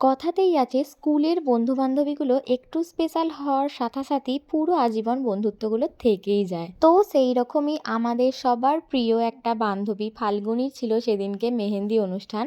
কথাতেই আছে স্কুলের বন্ধু-বান্ধবীগুলো একটু স্পেশাল হওয়ার সাথে পুরো আজীবন বন্ধুত্বগুলো থেকেই যায়। তো সেই রকমই আমাদের সবার প্রিয় একটা বান্ধবী ফাল্গুনীর ছিল সেদিনকে মেহেন্দি অনুষ্ঠান।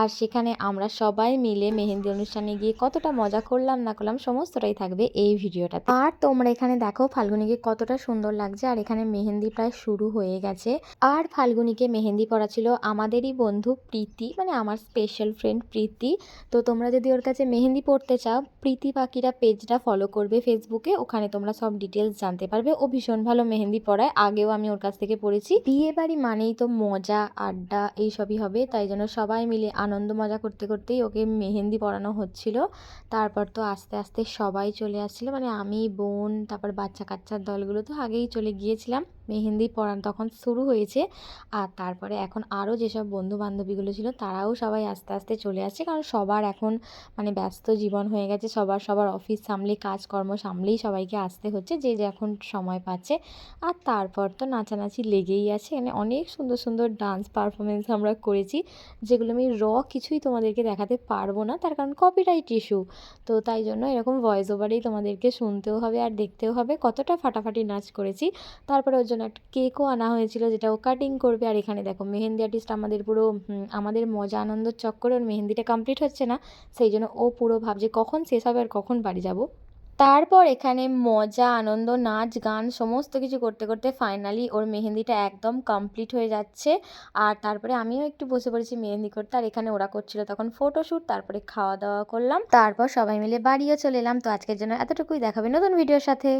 আর সেখানে আমরা সবাই মিলে মেহেন্দি অনুষ্ঠানে গিয়ে কতটা মজা করলাম না করলাম সমস্তটাই থাকবে এই ভিডিওটাতে। আর তোমরা এখানে দেখো ফাল্গুনীকে কতটা সুন্দর লাগছে, আর এখানে মেহেন্দি প্রায় শুরু হয়ে গেছে। আর ফাল্গুনীকে মেহেন্দি পড়াচ্ছিল আমাদেরই বন্ধু প্রীতি, মানে আমার স্পেশাল ফ্রেন্ড প্রীতি। তো তোমরা যদি ওর কাছে মেহেন্দি পড়তে চাও, প্রীতি পাখিরা পেজটা ফলো করবে ফেসবুকে, ওখানে তোমরা সব ডিটেলস জানতে পারবে। ও ভীষণ ভালো মেহেন্দি পড়ায়, আগেও আমি ওর কাছ থেকে পড়েছি। বিয়ে বাড়ি মানেই তো মজা আড্ডা এইসবই হবে, তাই জন্য সবাই মিলে আনন্দ মজা করতে করতেই ওকে মেহেন্দি পড়ানো হচ্ছিল। তারপর তো আস্তে আস্তে সবাই চলে আসছিলো, মানে আমি, বোন, তারপর বাচ্চা কাচ্চার দলগুলো তো আগেই চলে গিয়েছিলাম। মেহেন্দি পড়ানো তখন শুরু হয়েছে। আর তারপরে এখন আরও যেসব বন্ধু বান্ধবীগুলো ছিল তারাও সবাই আস্তে আস্তে চলে আসছে, কারণ সবার এখন মানে ব্যস্ত জীবন হয়ে গেছে, সবার অফিস সামলে কাজকর্ম সামলেই সবাইকে আসতে হচ্ছে, যে যখন সময় পাচ্ছে। আর তারপর তো নাচানাচি লেগেই আছে, মানে অনেক সুন্দর সুন্দর ডান্স পারফরমেন্স আমরা করেছি, যেগুলো আমি কিছুই তোমাদেরকে দেখাতে পারবো না, তার কারণ কপিরাইট ইস্যু। তো তাই জন্য এরকম ভয়েস ওভারেই তোমাদেরকে শুনতেও হবে আর দেখতেও হবে কতটা ফাটাফাটি নাচ করেছি। তারপরে ওর জন্য একটা কেকও আনা হয়েছিল, যেটা ও কাটিং করবে। আর এখানে দেখো মেহেন্দি আর্টিস্ট আমাদের পুরো আমাদের মজা আনন্দর চক্করে ওর মেহেন্দিটা কমপ্লিট হচ্ছে না, সেই জন্য ও পুরো ভাবছে কখন শেষ হবে আর কখন বাড়ি যাব। তারপর এখানে মজা আনন্দ নাচ গান সমস্ত কিছু করতে করতে ফাইনালি ওর মেহেন্দিটা একদম কমপ্লিট হয়ে যাচ্ছে। আর তারপরে আমিও একটু বসে পড়েছি মেহেন্দি করতে, আর এখানে ওরা করছিল তখন ফটোশ্যুট, তারপরে খাওয়া দাওয়া করলাম, তারপর সবাই মিলে বাড়িও চলে এলাম। তো আজকের জন্য এতটুকুই, দেখাবে নতুন ভিডিওর সাথে।